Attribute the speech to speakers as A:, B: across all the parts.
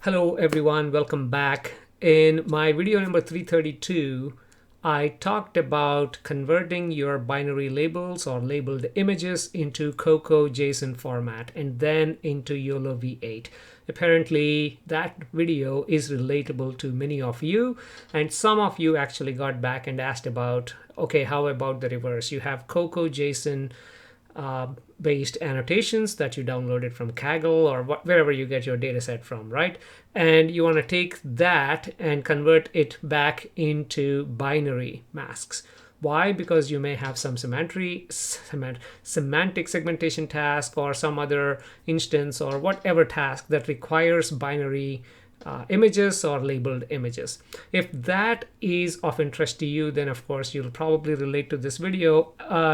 A: Hello everyone, welcome back. In my video number 332, I talked about converting your binary labels or labeled images into COCO JSON format and then into YOLO V8. Apparently that video is relatable to many of you, and some of you actually got back and asked about, okay, how about the reverse? You have COCO JSON based annotations that you downloaded from Kaggle or wherever you get your data set from, right? And you want to take that and convert it back into binary masks. Why? Because you may have some semantic segmentation task or some other instance or whatever task that requires binary images or labeled images. If that is of interest to you, then of course you'll probably relate to this video.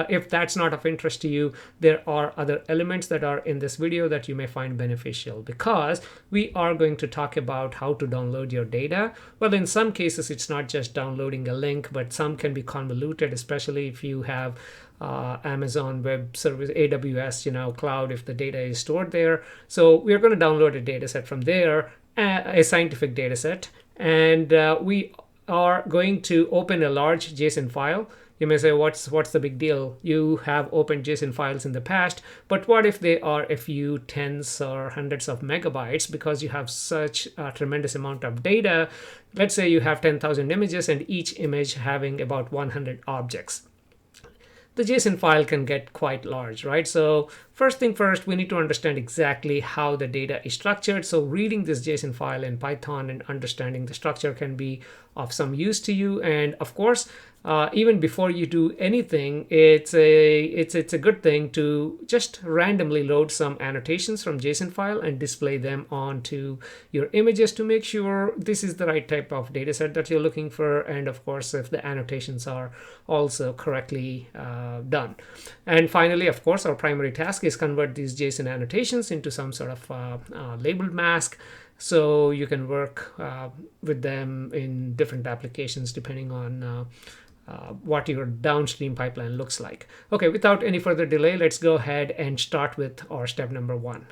A: If that's not of interest to you, there are other elements that are in this video that you may find beneficial, because we are going to talk about how to download your data. Well, in some cases it's not just downloading a link, but some can be convoluted, especially if you have Amazon Web Service, AWS, cloud, if the data is stored there. So we're going to download a data set from there, a scientific data set, and we are going to open a large JSON file. You may say, what's the big deal? You have opened JSON files in the past, but what if they are a few tens or hundreds of megabytes because you have such a tremendous amount of data? Let's say you have 10,000 images and each image having about 100 objects. The JSON file can get quite large, right? So first thing first, we need to understand exactly how the data is structured. So reading this JSON file in Python and understanding the structure can be of some use to you. And of course, even before you do anything, it's a good thing to just randomly load some annotations from JSON file and display them onto your images to make sure this is the right type of data set that you're looking for. And of course, if the annotations are also correctly done. And finally, of course, our primary task is convert these JSON annotations into some sort of labeled mask, so you can work with them in different applications depending on what your downstream pipeline looks like. Okay, without any further delay, let's go ahead and start with our step number 1.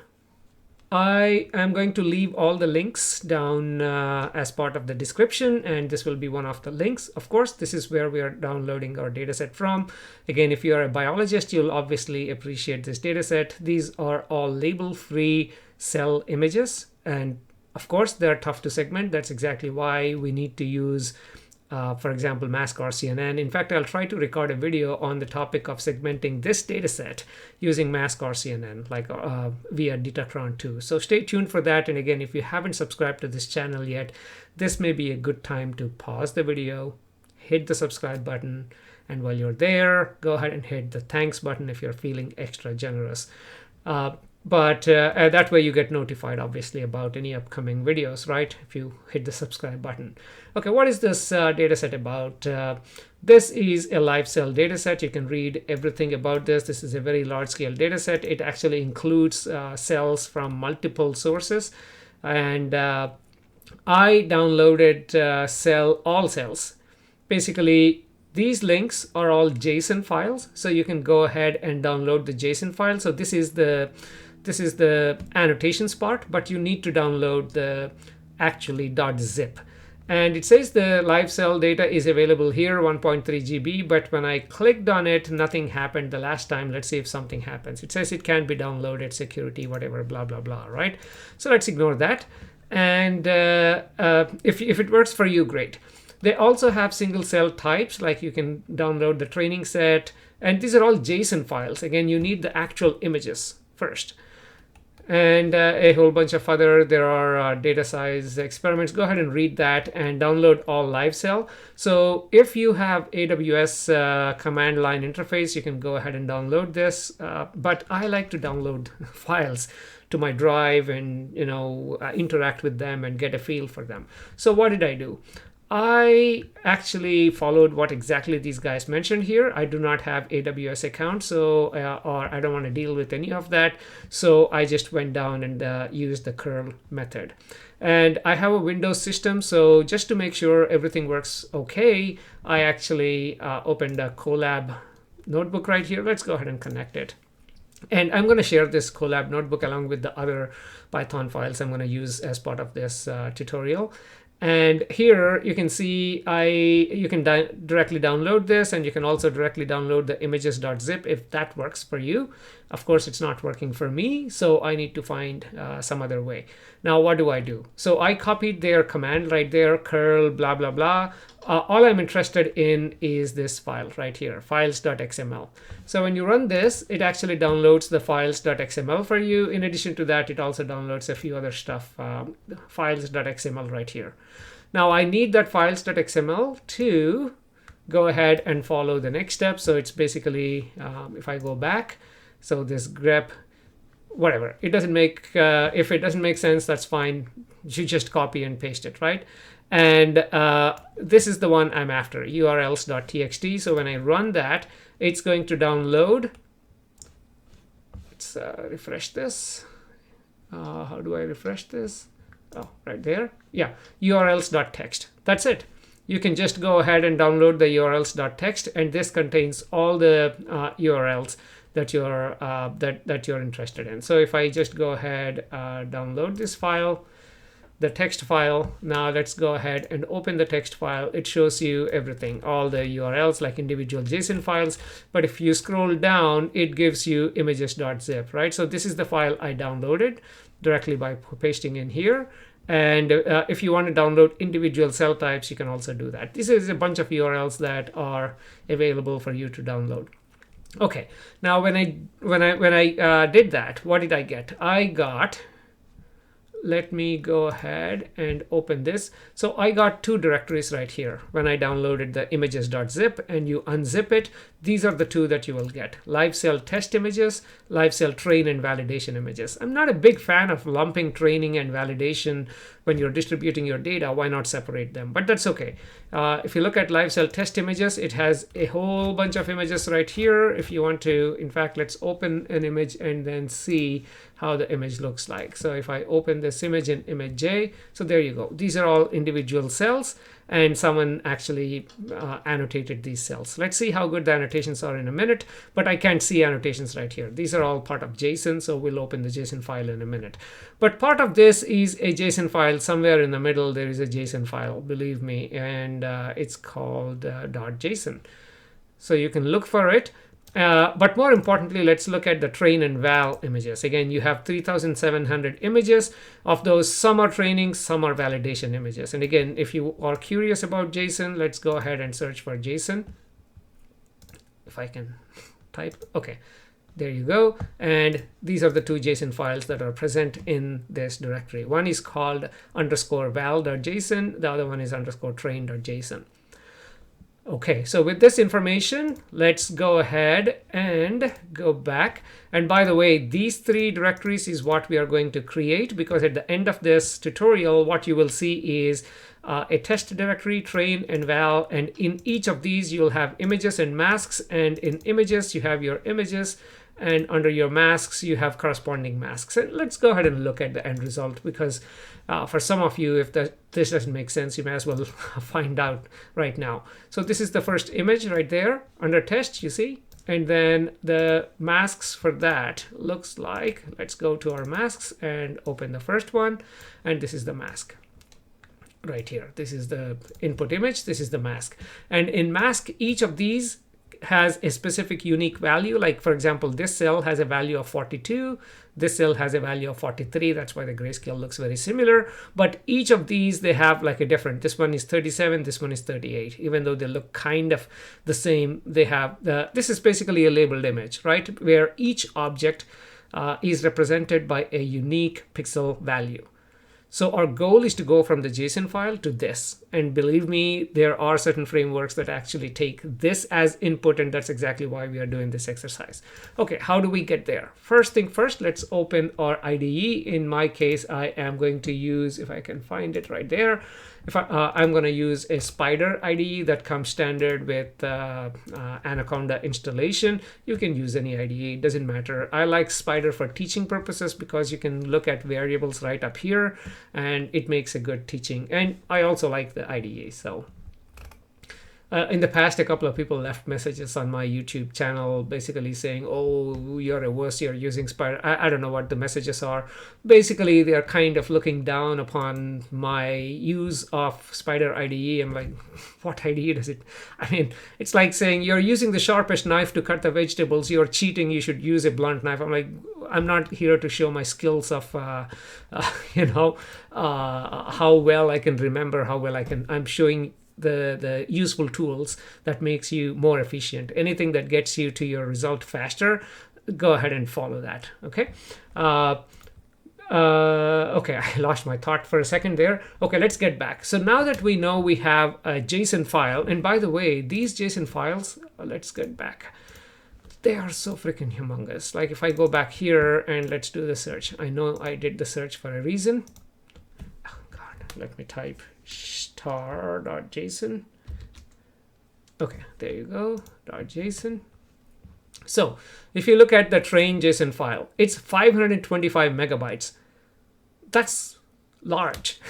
A: I am going to leave all the links down as part of the description, and this will be one of the links. Of course, this is where we are downloading our dataset from. Again, if you are a biologist, you'll obviously appreciate this dataset. These are all label-free cell images, and of course, they're tough to segment. That's exactly why we need to use for example, mask or CNN. In fact, I'll try to record a video on the topic of segmenting this data set using mask or CNN, like via Detectron 2. So stay tuned for that. And again, if you haven't subscribed to this channel yet, this may be a good time to pause the video, hit the subscribe button, and while you're there, go ahead and hit the thanks button if you're feeling extra generous. But that way you get notified, obviously, about any upcoming videos, right? If you hit the subscribe button. Okay, what is this data set about? This is a live cell data set. You can read everything about this. This is a very large scale data set. It actually includes cells from multiple sources. And I downloaded all cells. Basically, these links are all JSON files. So you can go ahead and download the JSON file. So this is the annotations part, but you need to download the actually .zip. And it says the live cell data is available here, 1.3 GB, but when I clicked on it, nothing happened the last time. Let's see if something happens. It says it can't be downloaded, security, whatever, blah, blah, blah, right? So let's ignore that. And if it works for you, great. They also have single cell types, like you can download the training set, and these are all JSON files. Again, you need the actual images first. And a whole bunch of there are data size experiments. Go ahead and read that and download all live cell. So if you have AWS command line interface, you can go ahead and download this. But I like to download files to my drive and interact with them and get a feel for them. So what did I do? I actually followed what exactly these guys mentioned here. I do not have AWS account, so or I don't want to deal with any of that. So I just went down and used the curl method. And I have a Windows system, so just to make sure everything works okay, I actually opened a Colab notebook right here. Let's go ahead and connect it. And I'm going to share this Colab notebook along with the other Python files I'm going to use as part of this tutorial. And here you can see you can directly download this, and you can also directly download the images.zip if that works for you. Of course, it's not working for me, so I need to find some other way. Now, what do? So I copied their command right there, curl blah, blah, blah. All I'm interested in is this file right here, files.xml. So when you run this, it actually downloads the files.xml for you. In addition to that, it also downloads a few other stuff, files.xml right here. Now I need that files.xml to go ahead and follow the next step. So it's basically, if I go back, so this grep, whatever, it doesn't make, if it doesn't make sense, that's fine. You just copy and paste it, right? And this is the one I'm after, urls.txt. So when I run that, it's going to download. Let's refresh this. How do I refresh this? Oh, right there. Yeah, urls.txt. That's it. You can just go ahead and download the urls.txt, and this contains all the URLs that you're that you're interested in. So if I just go ahead, download this file, the text file. Now let's go ahead and open the text file. It shows you everything, all the URLs like individual JSON files. But if you scroll down, it gives you images.zip, right? So this is the file I downloaded directly by pasting in here. And if you want to download individual cell types, you can also do that. This is a bunch of URLs that are available for you to download. Okay, now when I did that, what did I get? I got, let me go ahead and open this. So I got two directories right here. When I downloaded the images.zip and you unzip it, these are the two that you will get: live cell test images, live cell train and validation images. I'm not a big fan of lumping training and validation when you're distributing your data. Why not separate them? But that's okay. If you look at live cell test images, it has a whole bunch of images right here. If you want to, in fact, let's open an image and then see how the image looks like. So if I open this image in image J, so there you go. These are all individual cells, and someone actually annotated these cells. Let's see how good the annotations are in a minute, but I can't see annotations right here. These are all part of JSON, so we'll open the JSON file in a minute. But part of this is a JSON file. Somewhere in the middle, there is a JSON file, believe me, and it's called .json. So you can look for it. But more importantly, let's look at the train and val images. Again, you have 3,700 images. Of those, some are training, some are validation images. And again, if you are curious about JSON, let's go ahead and search for JSON. If I can type, okay, there you go. And these are the two JSON files that are present in this directory. One is called _val.json. The other one is _train.json. Okay, so with this information, let's go ahead and go back. And by the way, these three directories is what we are going to create, because at the end of this tutorial, what you will see is a test directory, train and val. And in each of these, you'll have images and masks. And in images, you have your images. And under your masks, you have corresponding masks. And let's go ahead and look at the end result, because for some of you, if this doesn't make sense, you may as well find out right now. So this is the first image right there under test, you see. And then the masks for that looks like, let's go to our masks and open the first one. And this is the mask right here. This is the input image. This is the mask. And in mask, each of these has a specific unique value. Like, for example, this cell has a value of 42. This cell has a value of 43. That's why the grayscale looks very similar. But each of these, they have like a different. This one is 37. This one is 38. Even though they look kind of the same, they have this is basically a labeled image, right? Where each object is represented by a unique pixel value. So our goal is to go from the JSON file to this. And believe me, there are certain frameworks that actually take this as input, and that's exactly why we are doing this exercise. Okay, how do we get there? First thing first, let's open our IDE. In my case, I am going to use, if I can find it right there, I'm going to use a Spider IDE that comes standard with Anaconda installation. You can use any IDE, it doesn't matter. I like Spider for teaching purposes because you can look at variables right up here, and it makes a good teaching. And I also like the IDE. So In the past, a couple of people left messages on my YouTube channel basically saying, oh, you're a wuss, you're using Spider. I don't know what the messages are. Basically, they're kind of looking down upon my use of Spider IDE. I'm like, what IDE does it? I mean, it's like saying you're using the sharpest knife to cut the vegetables. You're cheating. You should use a blunt knife. I'm like, I'm not here to show my skills of, how well I can remember, how well I'm showing the useful tools that makes you more efficient. Anything that gets you to your result faster, go ahead and follow that. Okay. Okay, I lost my thought for a second there. Okay, let's get back. So now that we know we have a JSON file, and by the way, these JSON files, let's get back. They are so freaking humongous. Like if I go back here and let's do the search. I know I did the search for a reason. Oh God, let me type star.json. Okay, there you go, .json. So if you look at the train JSON file, it's 525 megabytes. That's large.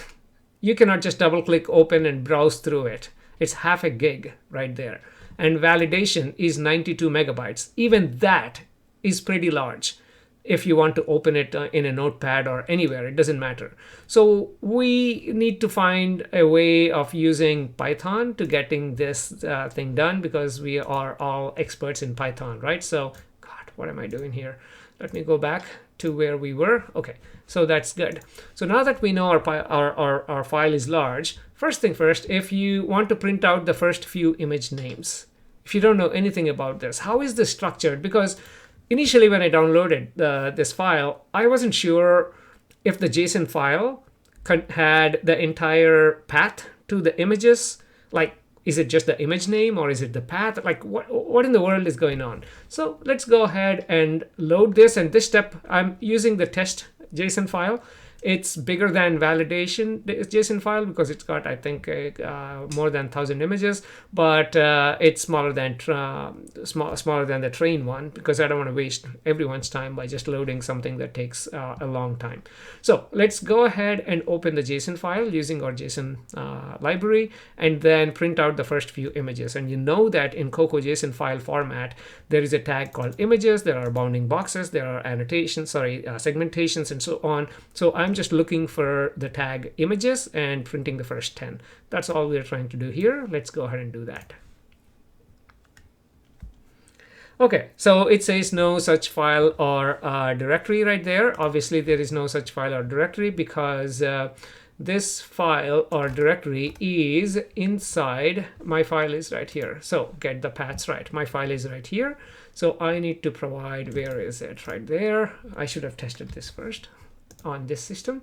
A: You cannot just double click, open and browse through it. It's half a gig right there. And validation is 92 megabytes. Even that is pretty large. If you want to open it in a notepad or anywhere, it doesn't matter. So we need to find a way of using Python to getting this thing done, because we are all experts in Python, right? So, God, what am I doing here? Let me go back to where we were. Okay, so that's good. So now that we know our file is large, first thing first, if you want to print out the first few image names, if you don't know anything about this, how is this structured? Because initially when I downloaded this file, I wasn't sure if the JSON file had the entire path to the images. Like, is it just the image name or is it the path? Like, what in the world is going on? So let's go ahead and load this. And this step, I'm using the test JSON file. It's bigger than validation JSON file because it's got, I think, more than 1,000 images, but it's smaller than the train one, because I don't want to waste everyone's time by just loading something that takes a long time. So let's go ahead and open the JSON file using our JSON library, and then print out the first few images. And you know that in COCO JSON file format, there is a tag called images, there are bounding boxes, there are annotations, segmentations, and so on. So I'm just looking for the tag images and printing the first 10. That's all we're trying to do here. Let's go ahead and do that. Okay, so it says no such file or directory right there. Obviously, there is no such file or directory because this file or directory is inside. My file is right here. So get the paths right. My file is right here. So I need to provide, where is it? Right there. I should have tested this first on this system.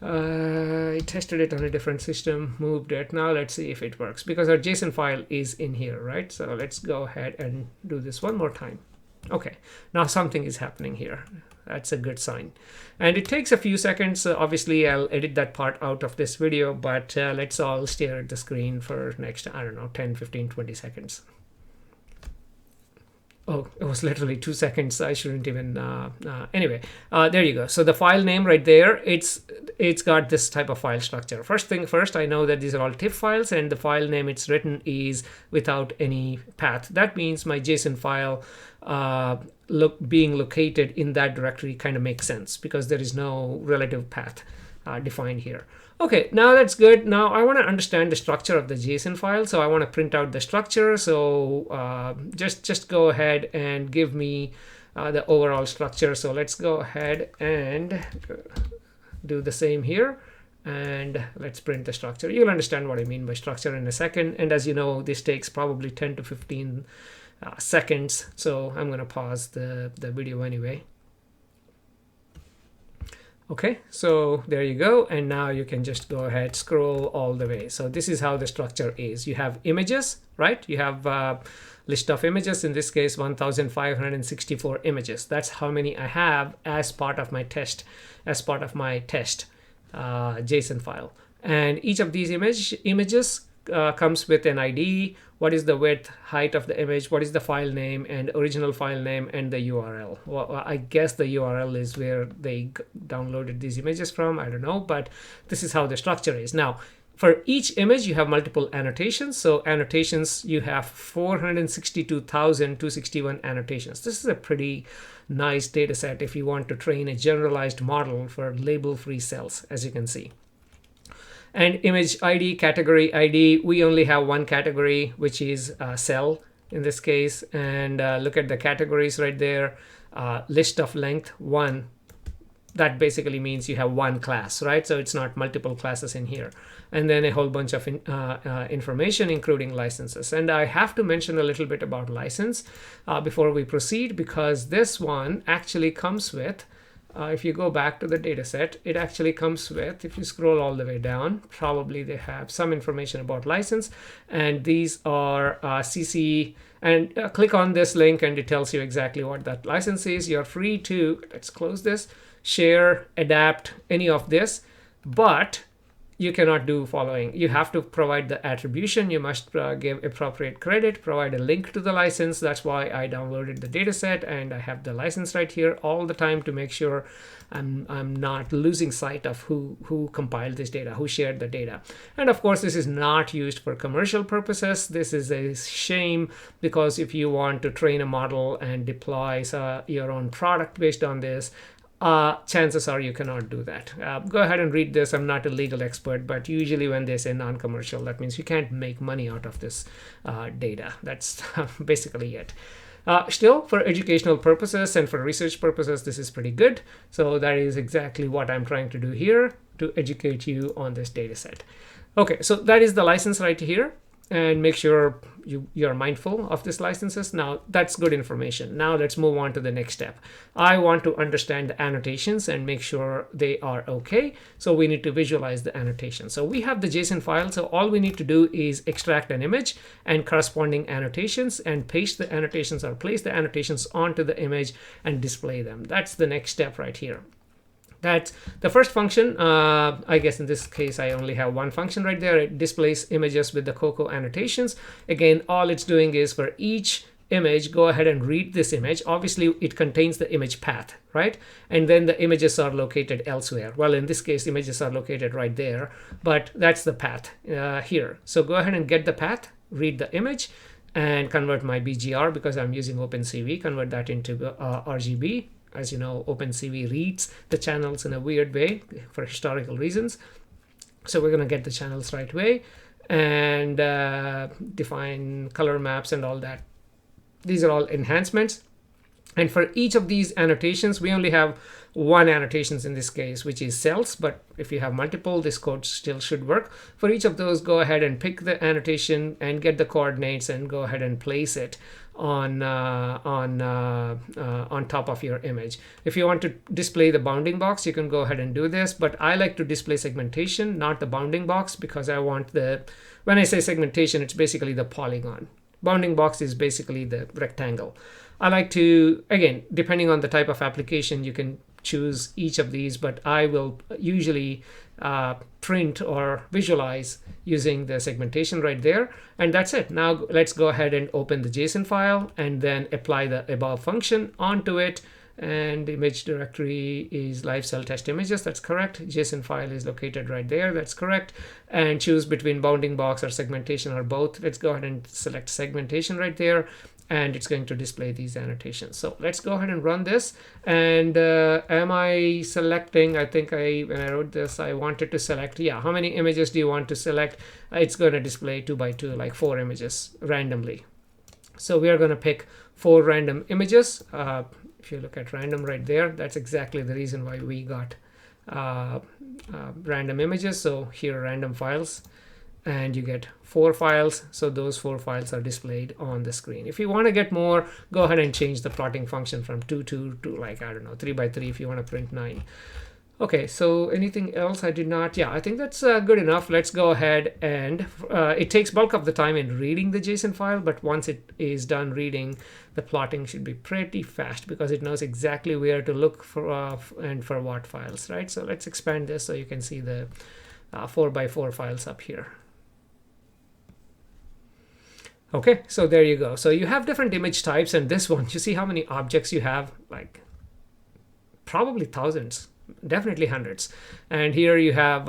A: I tested it on a different system, moved it. Now let's see if it works, because our JSON file is in here, right? So let's go ahead and do this one more time. Okay, now something is happening here. That's a good sign. And it takes a few seconds. Obviously, I'll edit that part out of this video, but let's all stare at the screen for next, I don't know, 10, 15, 20 seconds. Oh, it was literally 2 seconds. I shouldn't even. Anyway, there you go. So the file name right there, it's got this type of file structure. First thing first, I know that these are all TIFF files, and the file name it's written is without any path. That means my JSON file being located in that directory kind of makes sense, because there is no relative path defined here. Okay, now that's good. Now I want to understand the structure of the JSON file, so I want to print out the structure. So just go ahead and give me the overall structure. So let's go ahead and do the same here, and let's print the structure. You'll understand what I mean by structure in a second. And as you know, this takes probably 10 to 15 seconds. So I'm going to pause the video anyway. Okay, so there you go. And now you can just go ahead, scroll all the way. So this is how the structure is. You have images, right? You have a list of images, in this case, 1,564 images. That's how many I have as part of my test, JSON file. And each of these images comes with an ID. What is the width, height of the image? What is the file name and original file name and the URL? Well, I guess the URL is where they downloaded these images from. I don't know, but this is how the structure is. Now, For each image, you have multiple annotations. So annotations, you have 462,261 annotations. This is a pretty nice data set if you want to train a generalized model for label-free cells, as you can see. And image ID, category ID, we only have one category, which is cell in this case. And look at the categories right there. List of length 1. That basically means you have one class, right? So it's not multiple classes in here. And then a whole bunch of information, including licenses. And I have to mention a little bit about license before we proceed, because this one actually comes with, if you go back to the data set, it actually comes with, if you scroll all the way down, probably they have some information about license. And these are CC, and click on this link and it tells you exactly what that license is. You're free to, let's close this, share, adapt, any of this, but you cannot do following. You have to provide the attribution. You must give appropriate credit, provide a link to the license. That's why I downloaded the dataset and I have the license right here all the time to make sure I'm not losing sight of who compiled this data, who shared the data. And of course, this is not used for commercial purposes. This is a shame, because if you want to train a model and deploy your own product based on this, chances are you cannot do that. Go ahead and read this. I'm not a legal expert, but usually when they say non-commercial, that means you can't make money out of this data. That's basically it. Still, for educational purposes and for research purposes, this is pretty good. So that is exactly what I'm trying to do here, to educate you on this data set. Okay, so that is the license right here. And make sure you're mindful of these licenses. Now, that's good information. Now, let's move on to the next step. I want to understand the annotations and make sure they are okay. So we need to visualize the annotations. So we have the JSON file. So all we need to do is extract an image and corresponding annotations and paste the annotations or place the annotations onto the image and display them. That's the next step right here. That's the first function. I guess in this case, I only have one function right there. It displays images with the COCO annotations. Again, all it's doing is for each image, go ahead and read this image. Obviously, it contains the image path, right? And then the images are located elsewhere. Well, in this case, images are located right there, but that's the path here. So go ahead and get the path, read the image, and convert my BGR because I'm using OpenCV, convert that into RGB. As you know, OpenCV reads the channels in a weird way for historical reasons. So we're going to get the channels right way and define color maps and all that. These are all enhancements. And for each of these annotations, we only have one annotations in this case, which is cells. But if you have multiple, this code still should work. For each of those, go ahead and pick the annotation and get the coordinates and go ahead and place it on top of your image. If you want to display the bounding box, you can go ahead and do this. But I like to display segmentation, not the bounding box, because I want when I say segmentation, it's basically the polygon. Bounding box is basically the rectangle. I like to, again, depending on the type of application, you can choose each of these, but I will usually print or visualize using the segmentation right there. And that's it. Now let's go ahead and open the JSON file and then apply the above function onto it. And image directory is live cell test images. That's correct. JSON file is located right there. That's correct. And choose between bounding box or segmentation or both. Let's go ahead and select segmentation right there. And it's going to display these annotations. So let's go ahead and run this. And am I selecting? I think when I wrote this, I wanted to select, how many images do you want to select? It's going to display 2 by 2, like 4 images randomly. So we are going to pick 4 random images. If you look at random right there, that's exactly the reason why we got random images. So here are random files. And you get 4 files. So those 4 files are displayed on the screen. If you want to get more, go ahead and change the plotting function from 2 to like, I don't know, 3 by 3 if you want to print 9. Okay, so anything else I did not? Yeah, I think that's good enough. Let's go ahead and it takes bulk of the time in reading the JSON file, but once it is done reading, the plotting should be pretty fast because it knows exactly where to look for and for what files, right? So let's expand this so you can see the 4 by 4 files up here. Okay, so there you go. So you have different image types, and this one, you see how many objects you have? Like probably thousands, definitely hundreds. And here you have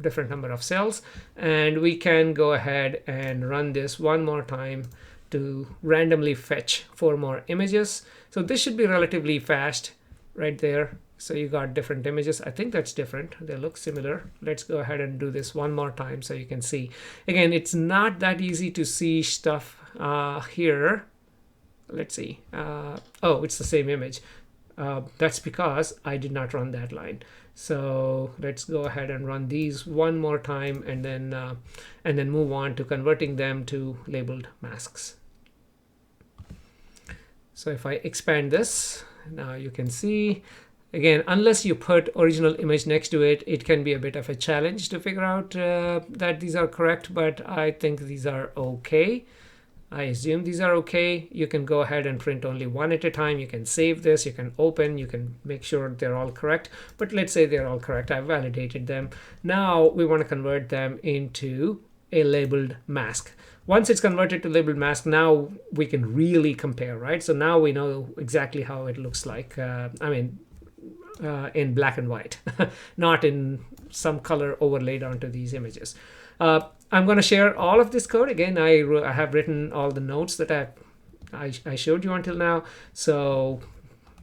A: different number of cells, and we can go ahead and run this one more time to randomly fetch 4 more images. So this should be relatively fast right there. So you got different images. I think that's different. They look similar. Let's go ahead and do this one more time so you can see. Again, it's not that easy to see stuff here. Let's see. Oh, it's the same image. That's because I did not run that line. So let's go ahead and run these one more time, and then move on to converting them to labeled masks. So if I expand this, now you can see, again, unless you put original image next to it, it can be a bit of a challenge to figure out that these are correct, but I think these are okay. I assume these are okay. You can go ahead and print only one at a time. You can save this, you can open, you can make sure they're all correct. But let's say they're all correct. I've validated them. Now we want to convert them into a labeled mask. Once it's converted to labeled mask, now we can really compare, right? So now we know exactly how it looks like. In black and white, not in some color overlaid onto these images. I'm going to share all of this code. Again, I have written all the notes that I showed you until now, so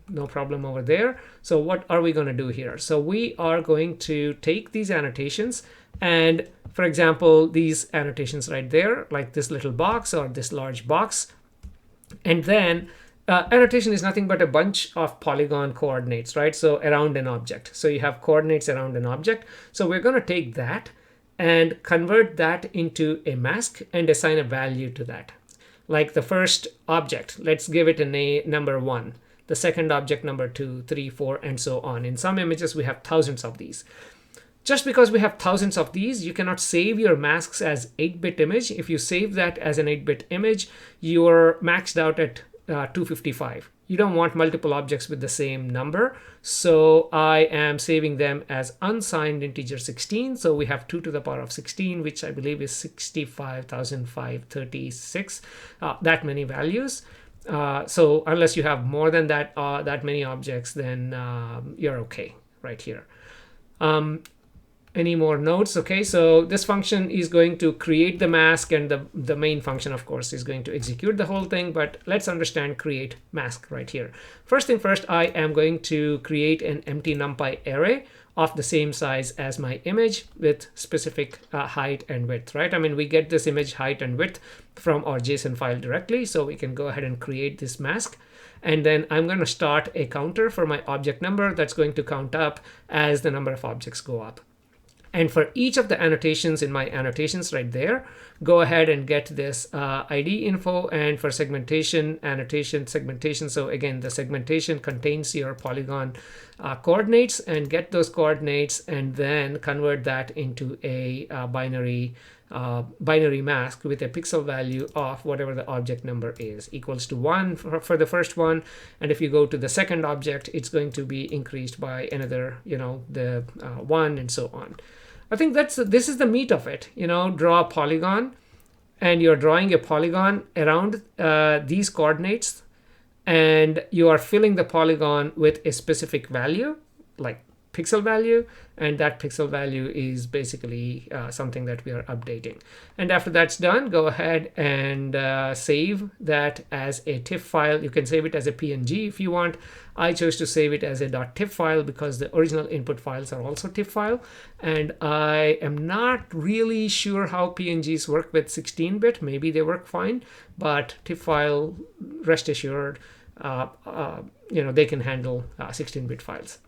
A: no problem over there. So what are we going to do here? So we are going to take these annotations, and for example, these annotations right there, like this little box or this large box, and then annotation is nothing but a bunch of polygon coordinates, right? So around an object. So you have coordinates around an object. So we're going to take that and convert that into a mask and assign a value to that. Like the first object, let's give it a number 1. The second object, number 2, 3, 4, and so on. In some images, we have thousands of these. Just because we have thousands of these, you cannot save your masks as 8-bit image. If you save that as an 8-bit image, you're maxed out at 255. You don't want multiple objects with the same number. So I am saving them as unsigned integer 16. So we have 2 to the power of 16, which I believe is 65,536, that many values. So unless you have more than that, that many objects, then you're okay right here. Any more notes? Okay, so this function is going to create the mask, and the main function, of course, is going to execute the whole thing. But let's understand create mask right here. First thing first, I am going to create an empty numpy array of the same size as my image with specific height and width, right? I mean, we get this image height and width from our JSON file directly, so we can go ahead and create this mask. And then I'm going to start a counter for my object number that's going to count up as the number of objects go up. And for each of the annotations in my annotations right there, go ahead and get this ID info. And for segmentation, annotation, segmentation. So again, the segmentation contains your polygon coordinates, and get those coordinates and then convert that into a binary mask with a pixel value of whatever the object number is, equals to 1 for the first one. And if you go to the second object, it's going to be increased by another, the 1, and so on. I think this is the meat of it. Draw a polygon, and you're drawing a polygon around these coordinates, and you are filling the polygon with a specific value, like pixel value, and that pixel value is basically something that we are updating. And after that's done, go ahead and save that as a TIFF file. You can save it as a PNG if you want. I chose to save it as a .tiff file because the original input files are also TIFF file, and I am not really sure how PNGs work with 16-bit. Maybe they work fine, but TIFF file, rest assured, they can handle 16-bit files.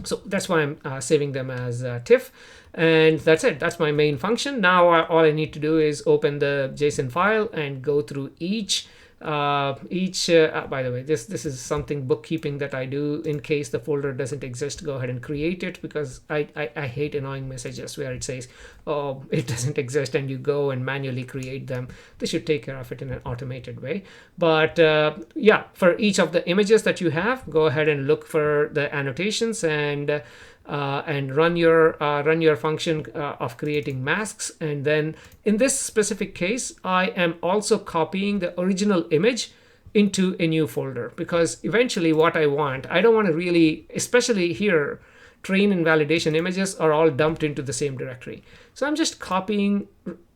A: So that's why I'm saving them as TIFF, and that's it. That's my main function. Now all I need to do is open the JSON file and go through each. By the way, this is something bookkeeping that I do in case the folder doesn't exist. Go ahead and create it, because I hate annoying messages where it says, oh, it doesn't exist, and you go and manually create them. This should take care of it in an automated way. But yeah, for each of the images that you have, go ahead and look for the annotations and run your function of creating masks. And then in this specific case, I am also copying the original image into a new folder, because eventually what I don't want to really, especially here, train and validation images are all dumped into the same directory. So I'm just copying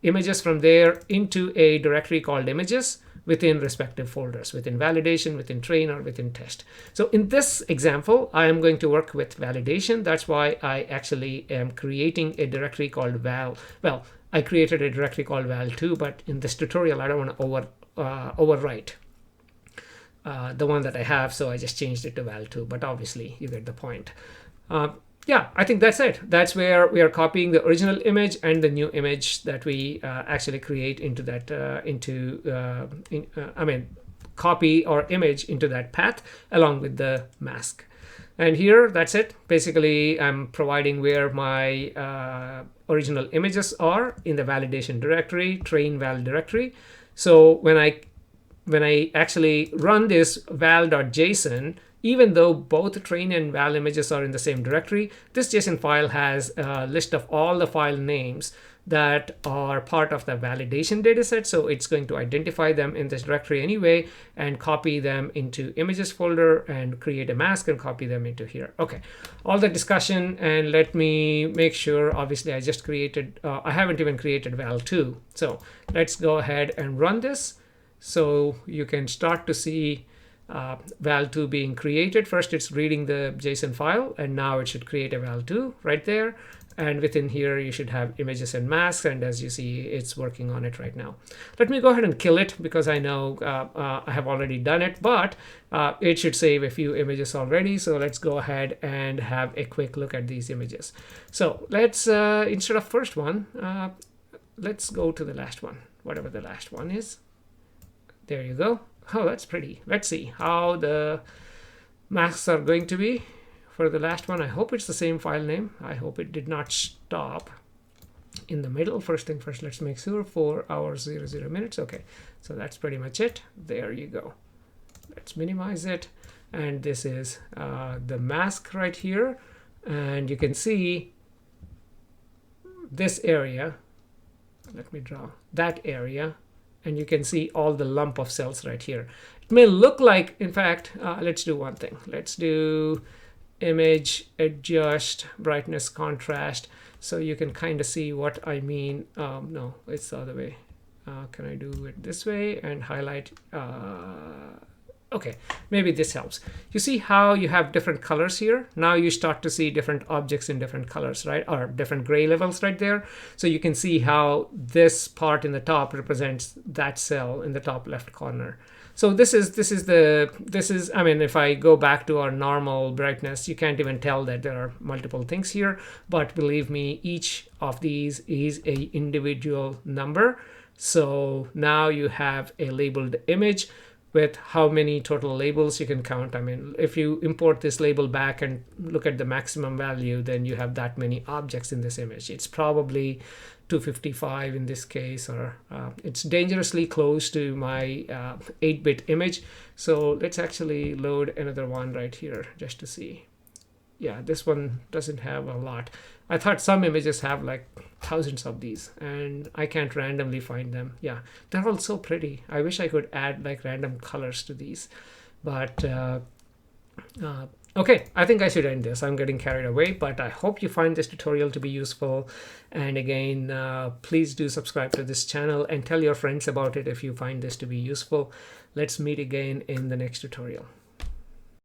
A: images from there into a directory called images within respective folders, within validation, within train, or within test. So in this example, I am going to work with validation. That's why I actually am creating a directory called val. Well, I created a directory called val2, but in this tutorial, I don't want to overwrite the one that I have, so I just changed it to val2, but obviously you get the point. Yeah, I think that's it. That's where we are copying the original image and the new image that we actually create into that, copy our image into that path along with the mask. And here, that's it. Basically, I'm providing where my original images are in the validation directory, train val directory. So when I actually run this val.json, even though both train and val images are in the same directory, this JSON file has a list of all the file names that are part of the validation dataset. So it's going to identify them in this directory anyway and copy them into images folder and create a mask and copy them into here. Okay, all the discussion, and let me make sure, obviously I just created, I haven't even created val2. So let's go ahead and run this. So you can start to see val2 being created. First, it's reading the JSON file, and now it should create a val2 right there. And within here, you should have images and masks. And as you see, it's working on it right now. Let me go ahead and kill it because I know I have already done it, but it should save a few images already. So let's go ahead and have a quick look at these images. So let's, instead of first one, let's go to the last one, whatever the last one is. There you go. Oh, that's pretty. Let's see how the masks are going to be for the last one. I hope it's the same file name. I hope it did not stop in the middle. First thing first, let's make sure 4 hours 00 minutes. Okay, so that's pretty much it. There you go. Let's minimize it. And this is the mask right here. And you can see this area. Let me draw that area. And you can see all the lump of cells right here. It may look like, in fact, let's do one thing. Let's do image adjust brightness contrast so you can kind of see what I mean. No, it's the other way. Can I do it this way and highlight? Okay, maybe this helps. You see how you have different colors here? Now you start to see different objects in different colors, right? Or different gray levels right there. So you can see how this part in the top represents that cell in the top left corner. So this is, I mean, if I go back to our normal brightness, you can't even tell that there are multiple things here. But believe me, each of these is a individual number. So now you have a labeled image with how many total labels you can count. I mean, if you import this label back and look at the maximum value, then you have that many objects in this image. It's probably 255 in this case, or it's dangerously close to my 8-bit image. So let's actually load another one right here just to see. Yeah, this one doesn't have a lot. I thought some images have like thousands of these, and I can't randomly find them. Yeah, they're all so pretty. I wish I could add like random colors to these, but okay, I think I should end this. I'm getting carried away, but I hope you find this tutorial to be useful. And again, please do subscribe to this channel and tell your friends about it if you find this to be useful. Let's meet again in the next tutorial.